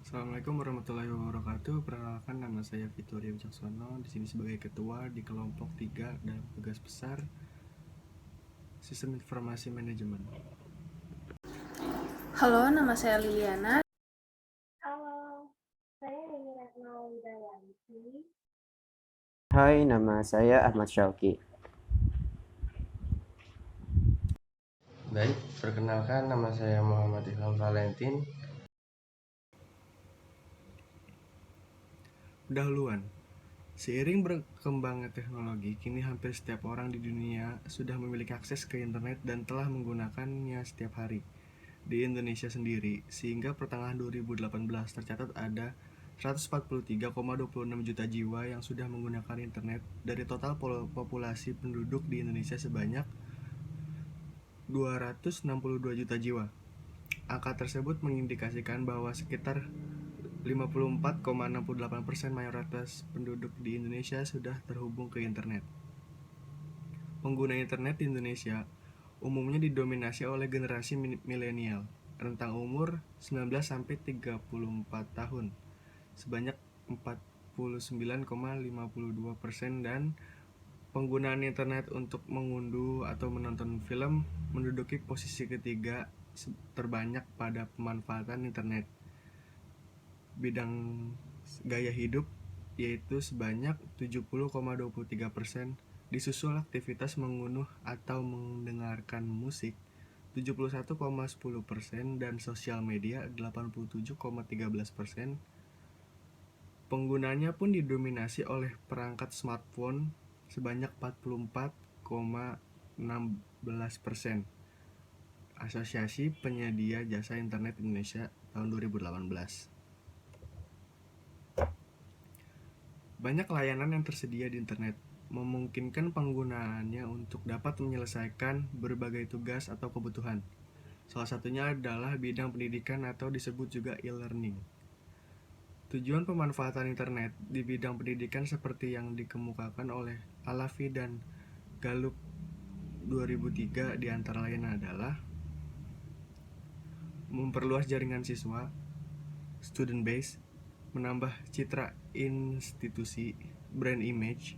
Assalamualaikum warahmatullahi wabarakatuh. Perkenalkan, nama saya Victoria Wicaksono. Di sini sebagai ketua di kelompok 3 dalam tugas besar Sistem Informasi Manajemen. Halo, nama saya Liliana. Halo, saya Rini Retno Widayanti. Hai, nama saya Ahmad Syauki. Baik, perkenalkan nama saya Muhammad Ilham Valentin. Pendahuluan. Seiring berkembangnya teknologi, kini hampir setiap orang di dunia sudah memiliki akses ke internet dan telah menggunakannya setiap hari. Di Indonesia sendiri, sehingga pertengahan 2018 tercatat ada 143,26 juta jiwa yang sudah menggunakan internet dari total populasi penduduk di Indonesia sebanyak 262 juta jiwa. Angka tersebut mengindikasikan bahwa sekitar 54,68% mayoritas penduduk di Indonesia sudah terhubung ke internet. Pengguna internet di Indonesia umumnya didominasi oleh generasi milenial, rentang umur 19-34 tahun, sebanyak 49,52%, dan penggunaan internet untuk mengunduh atau menonton film menduduki posisi ketiga terbanyak pada pemanfaatan internet. Bidang gaya hidup yaitu sebanyak 70,23%, disusul aktivitas mengunduh atau mendengarkan musik 71,10%, dan sosial media 87,13%. Penggunanya pun didominasi oleh perangkat smartphone sebanyak 44,16%. Asosiasi Penyedia Jasa Internet Indonesia tahun 2018. Banyak layanan yang tersedia di internet memungkinkan penggunaannya untuk dapat menyelesaikan berbagai tugas atau kebutuhan. Salah satunya adalah bidang pendidikan atau disebut juga e-learning. Tujuan pemanfaatan internet di bidang pendidikan seperti yang dikemukakan oleh Alafi dan Gallup 2003 diantara lain adalah memperluas jaringan siswa, student base, menambah citra institusi, brand image,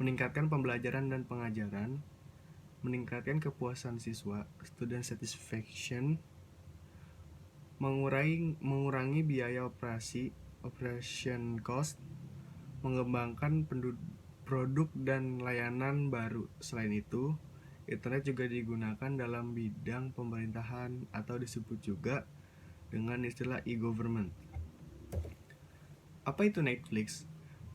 meningkatkan pembelajaran dan pengajaran, meningkatkan kepuasan siswa, student satisfaction, mengurangi biaya operation cost, mengembangkan produk dan layanan baru. Selain itu, internet juga digunakan dalam bidang pemerintahan atau disebut juga dengan istilah e-government. Apa itu Netflix?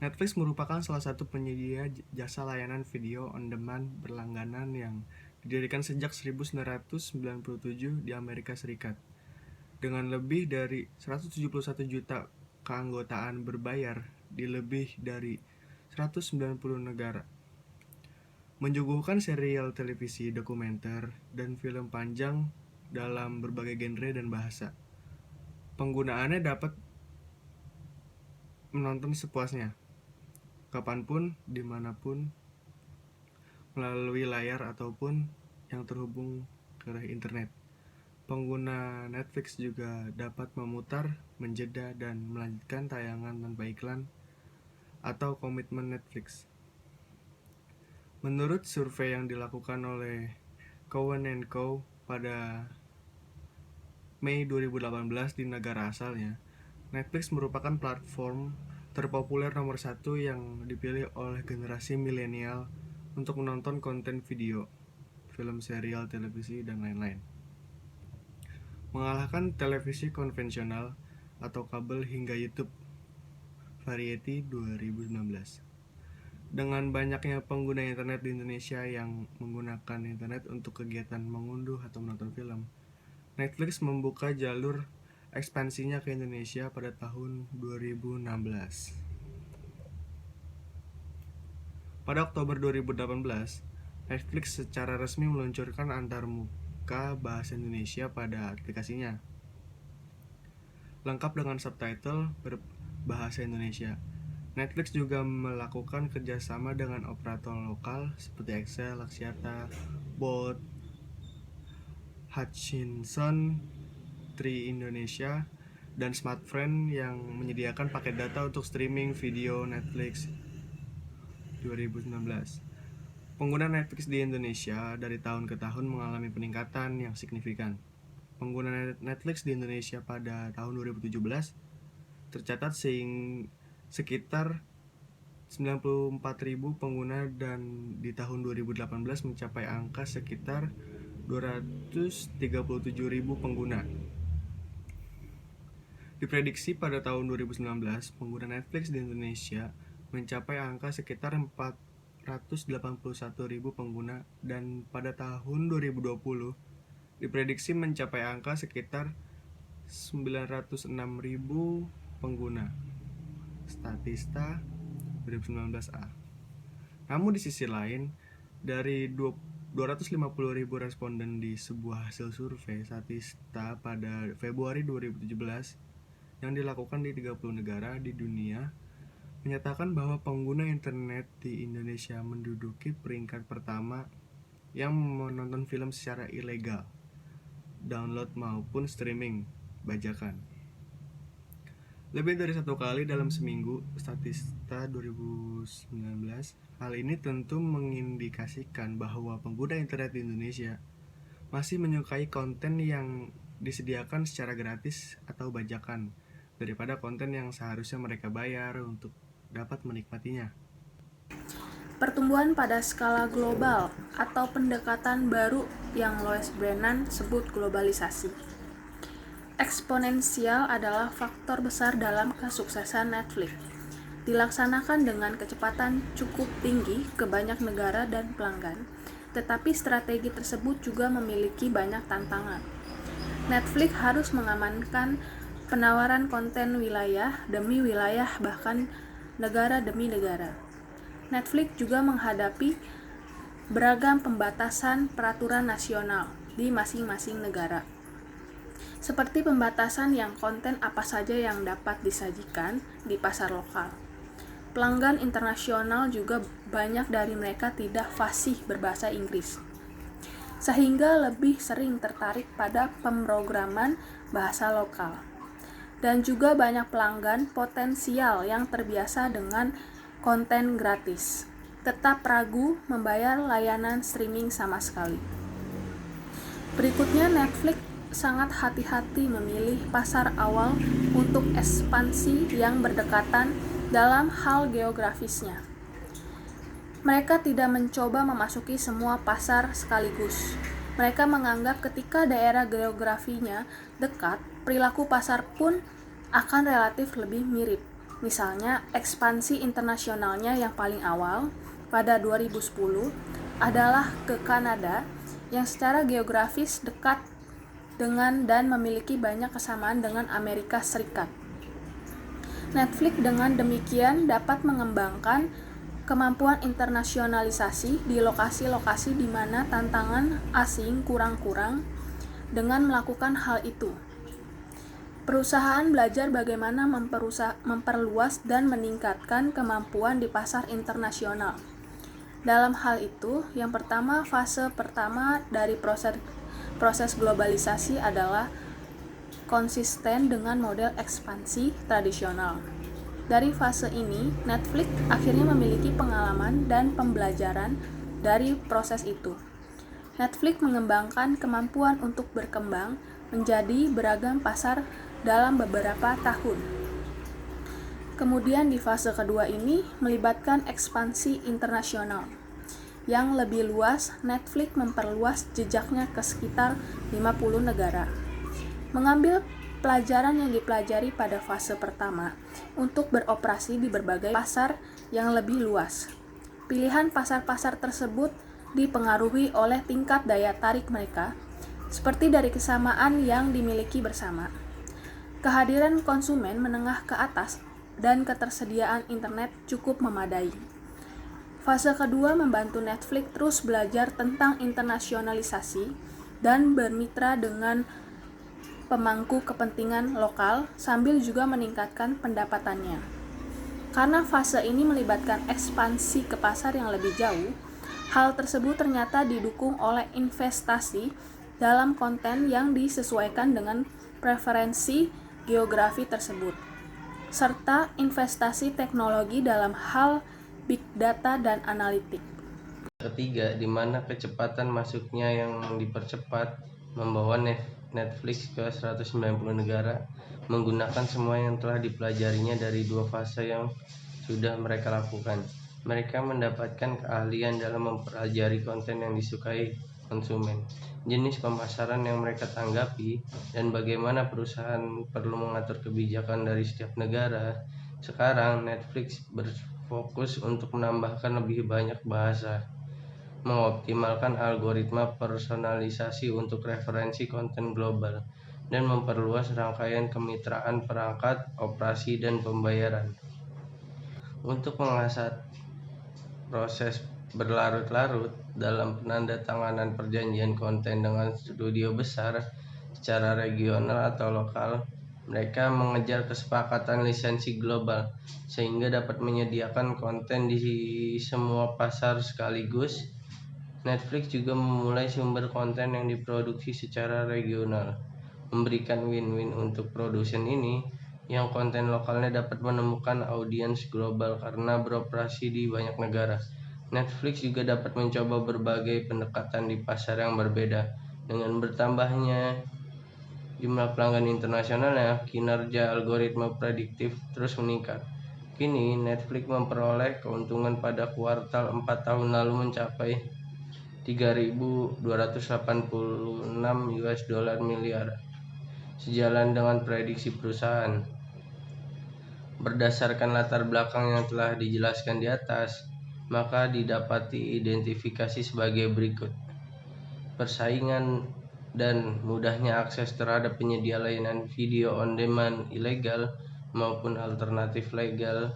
Netflix merupakan salah satu penyedia jasa layanan video on demand berlangganan yang didirikan sejak 1997 di Amerika Serikat. Dengan lebih dari 171 juta keanggotaan berbayar di lebih dari 190 negara. Menyuguhkan serial televisi, dokumenter, dan film panjang dalam berbagai genre dan bahasa. Penggunaannya dapat menonton sepuasnya, kapanpun, dimanapun, melalui layar ataupun yang terhubung ke internet. Pengguna Netflix juga dapat memutar, menjeda, dan melanjutkan tayangan tanpa iklan atau komitmen Netflix. Menurut survei yang dilakukan oleh Cowen & Co pada Mei 2018 di negara asalnya, Netflix merupakan platform terpopuler nomor 1 yang dipilih oleh generasi milenial untuk menonton konten video, film, serial, televisi, dan lain-lain. Mengalahkan televisi konvensional atau kabel hingga YouTube. Variety 2019. Dengan banyaknya pengguna internet di Indonesia yang menggunakan internet untuk kegiatan mengunduh atau menonton film, Netflix membuka jalur ekspansinya ke Indonesia pada tahun 2016. Pada Oktober 2018, Netflix secara resmi meluncurkan antarmuka bahasa Indonesia pada aplikasinya, lengkap dengan subtitle berbahasa Indonesia. Netflix juga melakukan kerjasama dengan operator lokal seperti Excel, Axiata, Bolt, Hutchinson, Tri Indonesia, dan smartphone yang menyediakan paket data untuk streaming video Netflix 2019. Pengguna Netflix di Indonesia dari tahun ke tahun mengalami peningkatan yang signifikan. Pengguna Netflix di Indonesia pada tahun 2017 tercatat sekitar 94.000 pengguna dan di tahun 2018 mencapai angka sekitar 237.000 pengguna. Diprediksi pada tahun 2019, pengguna Netflix di Indonesia mencapai angka sekitar 481.000 pengguna dan pada tahun 2020 diprediksi mencapai angka sekitar 906.000 pengguna. Statista 2019A. Namun di sisi lain, dari 250.000 responden di sebuah hasil survei Statista pada Februari 2017 yang dilakukan di 30 negara di dunia menyatakan bahwa pengguna internet di Indonesia menduduki peringkat pertama yang menonton film secara ilegal, download maupun streaming bajakan. Lebih dari satu kali dalam seminggu, Statista 2019. Hal ini tentu mengindikasikan bahwa pengguna internet di Indonesia masih menyukai konten yang disediakan secara gratis atau bajakan daripada konten yang seharusnya mereka bayar untuk dapat menikmatinya. Pertumbuhan pada skala global atau pendekatan baru yang Louis Brennan sebut globalisasi. Eksponensial adalah faktor besar dalam kesuksesan Netflix. Dilaksanakan dengan kecepatan cukup tinggi ke banyak negara dan pelanggan, tetapi strategi tersebut juga memiliki banyak tantangan. Netflix harus mengamankan penawaran konten wilayah demi wilayah, bahkan negara demi negara. Netflix juga menghadapi beragam pembatasan peraturan nasional di masing-masing negara. Seperti pembatasan yang konten apa saja yang dapat disajikan di pasar lokal. Pelanggan internasional juga banyak dari mereka tidak fasih berbahasa Inggris, sehingga lebih sering tertarik pada pemrograman bahasa lokal. Dan juga banyak pelanggan potensial yang terbiasa dengan konten gratis, tetap ragu membayar layanan streaming sama sekali. Berikutnya, Netflix sangat hati-hati memilih pasar awal untuk ekspansi yang berdekatan dalam hal geografisnya. Mereka tidak mencoba memasuki semua pasar sekaligus. Mereka menganggap ketika daerah geografinya dekat, perilaku pasar pun akan relatif lebih mirip. Misalnya, ekspansi internasionalnya yang paling awal pada 2010 adalah ke Kanada yang secara geografis dekat dengan dan memiliki banyak kesamaan dengan Amerika Serikat. Netflix dengan demikian dapat mengembangkan kemampuan internasionalisasi di lokasi-lokasi di mana tantangan asing kurang-kurang dengan melakukan hal itu. Perusahaan belajar bagaimana memperluas dan meningkatkan kemampuan di pasar internasional. Dalam hal itu, yang pertama, fase pertama dari proses globalisasi adalah konsisten dengan model ekspansi tradisional. Dari fase ini, Netflix akhirnya memiliki pengalaman dan pembelajaran dari proses itu. Netflix mengembangkan kemampuan untuk berkembang menjadi beragam pasar dalam beberapa tahun. Kemudian di fase kedua ini melibatkan ekspansi internasional. Yang lebih luas, Netflix memperluas jejaknya ke sekitar 50 negara. Mengambil pelajaran yang dipelajari pada fase pertama untuk beroperasi di berbagai pasar yang lebih luas. Pilihan pasar-pasar tersebut dipengaruhi oleh tingkat daya tarik mereka, seperti dari kesamaan yang dimiliki bersama, kehadiran konsumen menengah ke atas, dan ketersediaan internet cukup memadai. Fase kedua membantu Netflix terus belajar tentang internasionalisasi dan bermitra dengan pemangku kepentingan lokal sambil juga meningkatkan pendapatannya. Karena fase ini melibatkan ekspansi ke pasar yang lebih jauh, hal tersebut ternyata didukung oleh investasi dalam konten yang disesuaikan dengan preferensi geografi tersebut, serta investasi teknologi dalam hal big data dan analitik. Ketiga, di mana kecepatan masuknya yang dipercepat membawa Netflix ke 190 negara menggunakan semua yang telah dipelajarinya dari 2 fase yang sudah mereka lakukan. Mereka mendapatkan keahlian dalam mempelajari konten yang disukai konsumen, jenis pemasaran yang mereka tanggapi, dan bagaimana perusahaan perlu mengatur kebijakan dari setiap negara. Sekarang, Netflix berfokus untuk menambahkan lebih banyak bahasa, mengoptimalkan algoritma personalisasi untuk referensi konten global, dan memperluas rangkaian kemitraan perangkat, operasi, dan pembayaran. Untuk mengasah proses berlarut-larut dalam penandatanganan perjanjian konten dengan studio besar secara regional atau lokal, mereka mengejar kesepakatan lisensi global sehingga dapat menyediakan konten di semua pasar sekaligus. Netflix juga memulai sumber konten yang diproduksi secara regional, memberikan win-win untuk produsen ini yang konten lokalnya dapat menemukan audiens global karena beroperasi di banyak negara. Netflix juga dapat mencoba berbagai pendekatan di pasar yang berbeda. Dengan bertambahnya jumlah pelanggan internasionalnya, kinerja algoritma prediktif terus meningkat. Kini, Netflix memperoleh keuntungan pada kuartal 4 tahun lalu mencapai 3.286 US dollar miliar, sejalan dengan prediksi perusahaan. Berdasarkan latar belakang yang telah dijelaskan di atas, maka didapati identifikasi sebagai berikut. Persaingan dan mudahnya akses terhadap penyedia layanan video on demand ilegal maupun alternatif legal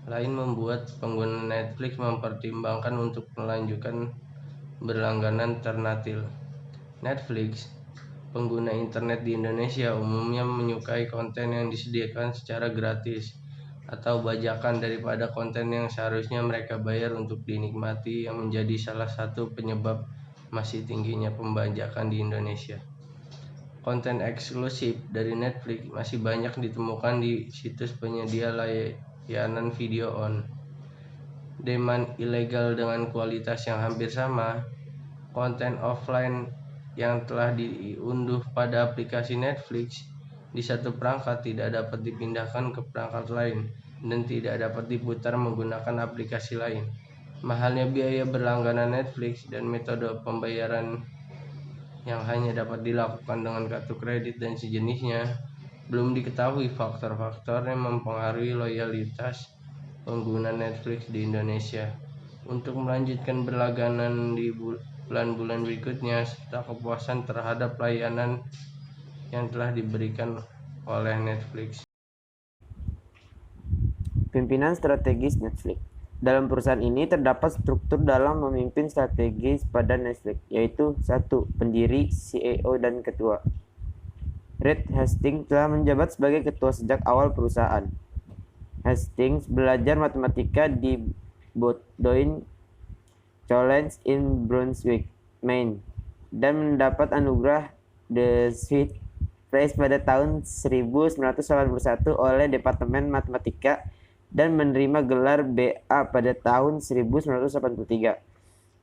lain membuat pengguna Netflix mempertimbangkan untuk melanjutkan berlangganan ternatil. Netflix, pengguna internet di Indonesia umumnya menyukai konten yang disediakan secara gratis atau bajakan daripada konten yang seharusnya mereka bayar untuk dinikmati, yang menjadi salah satu penyebab masih tingginya pembajakan di Indonesia. Konten eksklusif dari Netflix masih banyak ditemukan di situs penyedia layanan video on demand ilegal dengan kualitas yang hampir sama. Konten offline yang telah diunduh pada aplikasi Netflix di satu perangkat tidak dapat dipindahkan ke perangkat lain dan tidak dapat diputar menggunakan aplikasi lain. Mahalnya biaya berlangganan Netflix dan metode pembayaran yang hanya dapat dilakukan dengan kartu kredit dan sejenisnya, belum diketahui faktor-faktor yang mempengaruhi loyalitas pengguna Netflix di Indonesia untuk melanjutkan berlangganan di bulan-bulan berikutnya, serta kepuasan terhadap layanan yang telah diberikan oleh Netflix. Pimpinan strategis Netflix. Dalam perusahaan ini terdapat struktur dalam memimpin strategis pada Netflix, yaitu 1. Pendiri, CEO, dan ketua. Reed Hastings telah menjabat sebagai ketua sejak awal perusahaan. Hastings belajar matematika di Bowdoin College in Brunswick, Maine, dan mendapat anugerah The Sweet Prize pada tahun 1981 oleh Departemen Matematika dan menerima gelar BA pada tahun 1983.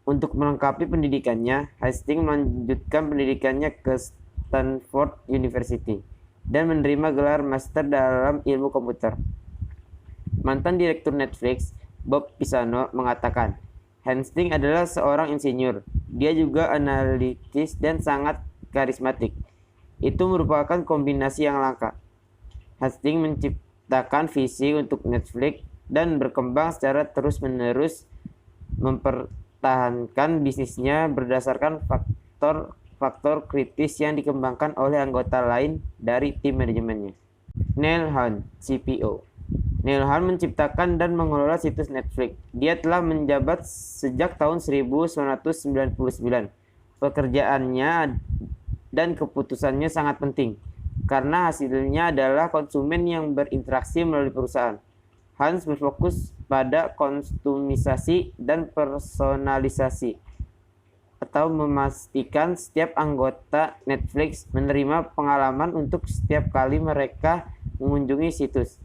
Untuk melengkapi pendidikannya, Hastings melanjutkan pendidikannya ke Stanford University dan menerima gelar Master dalam Ilmu Komputer. Mantan direktur Netflix, Bob Pisano, mengatakan, Hastings adalah seorang insinyur. Dia juga analitis dan sangat karismatik. Itu merupakan kombinasi yang langka. Hastings menciptakan visi untuk Netflix dan berkembang secara terus-menerus, mempertahankan bisnisnya berdasarkan faktor kritis yang dikembangkan oleh anggota lain dari tim manajemennya. Neil Hunt, CPO. Neil Hunt menciptakan dan mengelola situs Netflix. Dia telah menjabat sejak tahun 1999. Pekerjaannya dan keputusannya sangat penting, karena hasilnya adalah konsumen yang berinteraksi melalui perusahaan. Hans berfokus pada konsumisasi dan personalisasi atau memastikan setiap anggota Netflix menerima pengalaman untuk setiap kali mereka mengunjungi situs.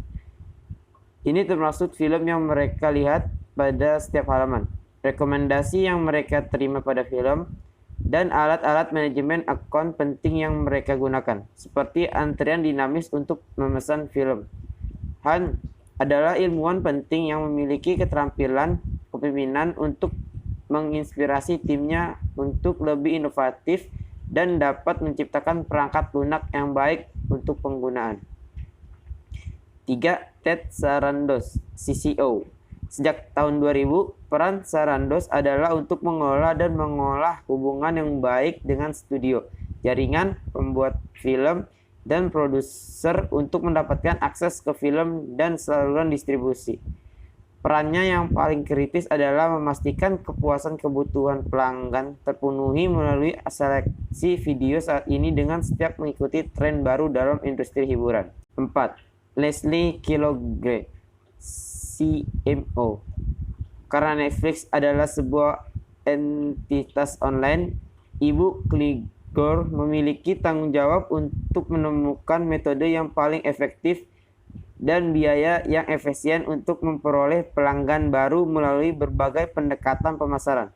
Ini termasuk film yang mereka lihat pada setiap halaman, rekomendasi yang mereka terima pada film, dan alat-alat manajemen akun penting yang mereka gunakan, seperti antrian dinamis untuk memesan film. Han adalah ilmuwan penting yang memiliki keterampilan kepemimpinan untuk menginspirasi timnya untuk lebih inovatif dan dapat menciptakan perangkat lunak yang baik untuk penggunaan. 3. Ted Sarandos, CCO. Sejak tahun 2000, peran Sarandos adalah untuk mengelola dan mengolah hubungan yang baik dengan studio, jaringan, pembuat film, dan produser untuk mendapatkan akses ke film dan saluran distribusi. Perannya yang paling kritis adalah memastikan kepuasan kebutuhan pelanggan terpenuhi melalui seleksi video saat ini dengan setiap mengikuti tren baru dalam industri hiburan. 4. Leslie Kilograve, CMO. Karena Netflix adalah sebuah entitas online, Ibu Kilgore memiliki tanggung jawab untuk menemukan metode yang paling efektif dan biaya yang efisien untuk memperoleh pelanggan baru melalui berbagai pendekatan pemasaran.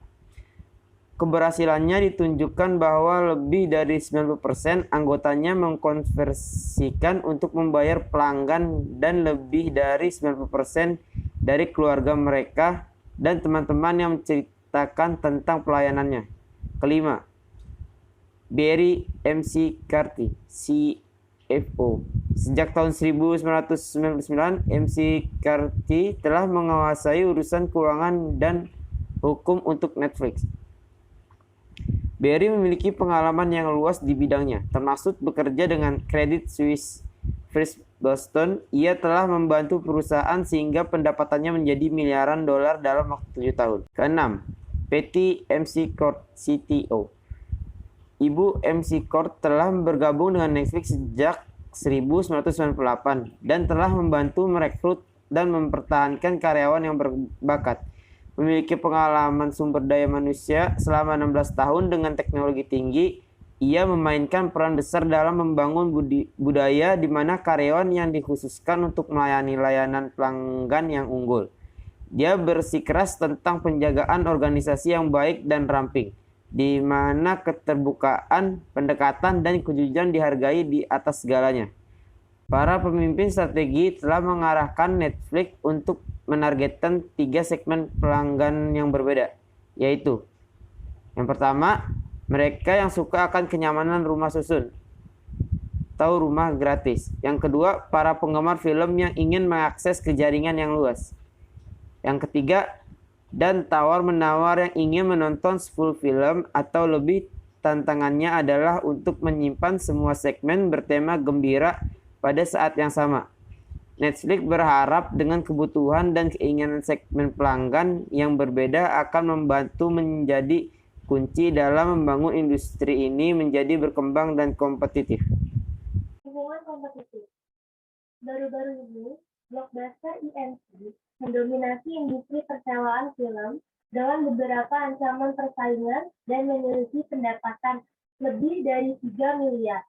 Keberhasilannya ditunjukkan bahwa lebih dari 90% anggotanya mengkonversikan untuk membayar pelanggan dan lebih dari 90% dari keluarga mereka dan teman-teman yang menceritakan tentang pelayanannya. Kelima, Barry McCarthy, CFO. Sejak tahun 1999, McCarthy telah menguasai urusan keuangan dan hukum untuk Netflix. Barry memiliki pengalaman yang luas di bidangnya, termasuk bekerja dengan Credit Suisse First Boston. Ia telah membantu perusahaan sehingga pendapatannya menjadi miliaran dolar dalam waktu 7 tahun. Keenam, Patty McCord, CTO. Ibu McCord telah bergabung dengan Netflix sejak 1998 dan telah membantu merekrut dan mempertahankan karyawan yang berbakat. Memiliki pengalaman sumber daya manusia selama 16 tahun dengan teknologi tinggi, ia memainkan peran besar dalam membangun budaya di mana karyawan yang dikhususkan untuk melayani layanan pelanggan yang unggul. Dia bersikeras tentang penjagaan organisasi yang baik dan ramping, di mana keterbukaan, pendekatan, dan kejujuran dihargai di atas segalanya. Para pemimpin strategi telah mengarahkan Netflix untuk menargetkan 3 segmen pelanggan yang berbeda, yaitu yang pertama, mereka yang suka akan kenyamanan rumah susun atau rumah gratis. Yang kedua, para penggemar film yang ingin mengakses ke jaringan yang luas. Yang ketiga, dan tawar-menawar yang ingin menonton full film atau lebih. Tantangannya adalah untuk menyimpan semua segmen bertema gembira pada saat yang sama. Netflix berharap dengan kebutuhan dan keinginan segmen pelanggan yang berbeda akan membantu menjadi kunci dalam membangun industri ini menjadi berkembang dan kompetitif. Hubungan kompetitif. Baru-baru ini, blockbuster IMC mendominasi industri persewaan film dengan beberapa ancaman persaingan dan memiliki pendapatan lebih dari 3 miliar.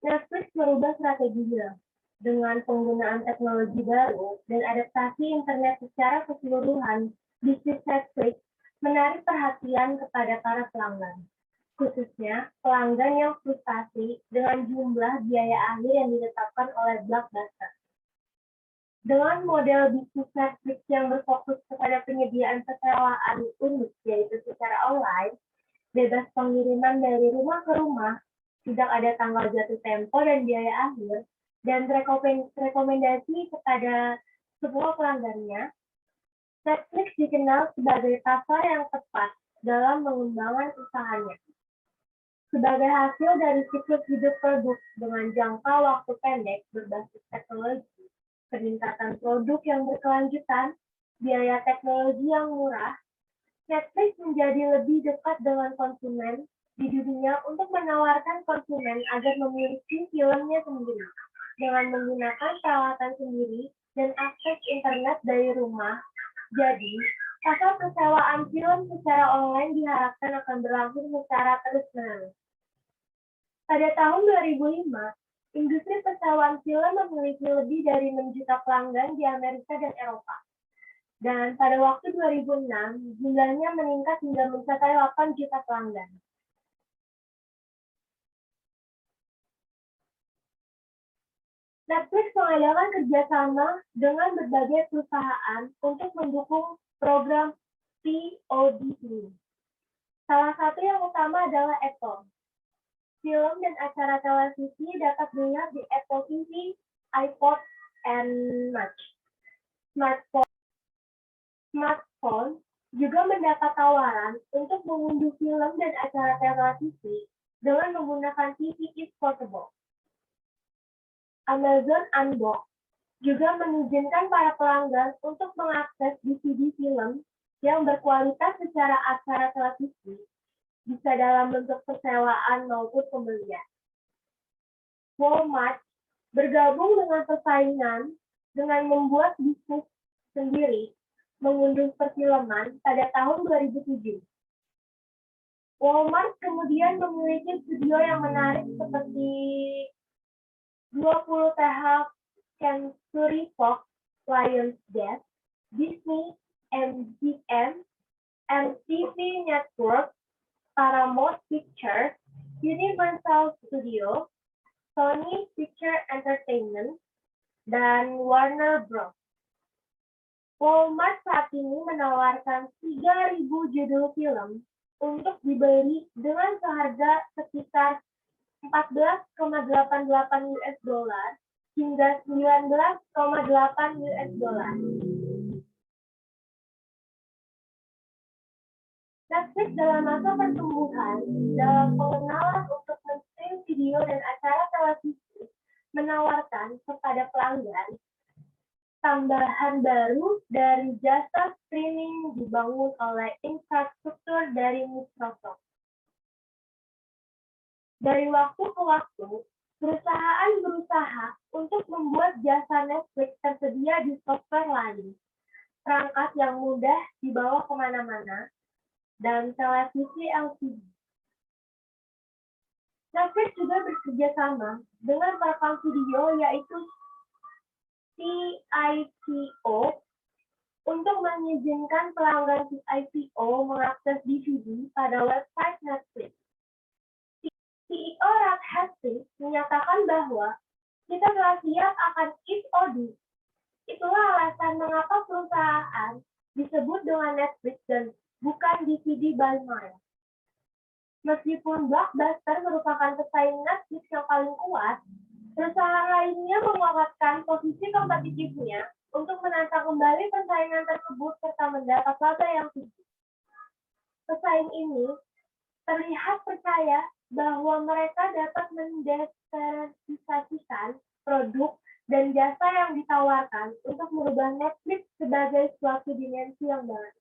Netflix merubah strateginya dengan penggunaan teknologi baru dan adaptasi internet secara keseluruhan. Bisnis Netflix menarik perhatian kepada para pelanggan, khususnya pelanggan yang frustasi dengan jumlah biaya akhir yang ditetapkan oleh blockbuster. Dengan model bisnis Netflix yang berfokus kepada penyediaan persewaan unik, yaitu secara online, bebas pengiriman dari rumah ke rumah, tidak ada tanggal jatuh tempo dan biaya akhir, dan rekomendasi kepada semua pelanggannya, Netflix dikenal sebagai pasar yang tepat dalam pengembangan usahanya. Sebagai hasil dari siklus hidup produk dengan jangka waktu pendek berbasis teknologi, peningkatan produk yang berkelanjutan, biaya teknologi yang murah, Netflix menjadi lebih dekat dengan konsumen di dunia untuk menawarkan konsumen agar memiliki filmnya sendiri dengan menggunakan peralatan sendiri dan akses internet dari rumah. Jadi, Pasar persewaan film secara online diharapkan akan berlangsung secara terus-menerus. Pada tahun 2005, industri persewaan film memiliki lebih dari 6 juta pelanggan di Amerika dan Eropa. Dan pada waktu 2006, jumlahnya meningkat hingga mencapai 8 juta pelanggan. Netflix mengadakan kerjasama dengan berbagai perusahaan untuk mendukung program VOD ini. Salah satu yang utama adalah Apple. Film dan acara televisi dapat dilihat di Apple TV, iPod, and Mac. Smartphone juga mendapat tawaran untuk mengunduh film dan acara televisi dengan menggunakan TV is Portable. Amazon Unbox juga mengizinkan para pelanggan untuk mengakses DVD film yang berkualitas secara acara televisi, bisa dalam bentuk persewaan maupun pembelian. Walmart bergabung dengan persaingan dengan membuat bisnis sendiri mengunduh perfilman pada tahun 2007. Walmart kemudian memiliki studio yang menarik seperti 20 tahap Century Fox, Lionsgate, Disney, MGM, MTV Network, Paramount Pictures, Universal Studios, Sony Picture Entertainment, dan Warner Bros. Walmart saat ini menawarkan 3.000 judul film untuk dibeli dengan seharga sekitar 14,88 US dollar hingga 19,8 US dollar. Netflix dalam masa pertumbuhan dalam pengenalan untuk men-stream video dan acara televisi menawarkan kepada pelanggan tambahan baru dari jasa streaming dibangun oleh infrastruktur dari Microsoft. Dari waktu ke waktu, perusahaan berusaha untuk membuat jasa Netflix tersedia di software lain, perangkat yang mudah dibawa kemana-mana, dan televisi LCD. Netflix juga bekerja sama dengan perekam video yaitu CIVO untuk mengizinkan pelanggan CIVO mengakses DVD pada website Netflix. CEO Reed Hastings menyatakan bahwa kita telah siap akan SOD. Itulah alasan mengapa perusahaan disebut dengan Netflix dan bukan DVD by Mile. Meskipun Blockbuster merupakan pesaing Netflix yang paling kuat, perusahaan lainnya menguatkan posisi kompetitifnya untuk menantang kembali persaingan tersebut serta mendapat laba yang tinggi. Pesaing ini terlihat percaya bahwa mereka dapat mendiversifikasikan produk dan jasa yang ditawarkan untuk merubah Netflix sebagai suatu dimensi yang baru.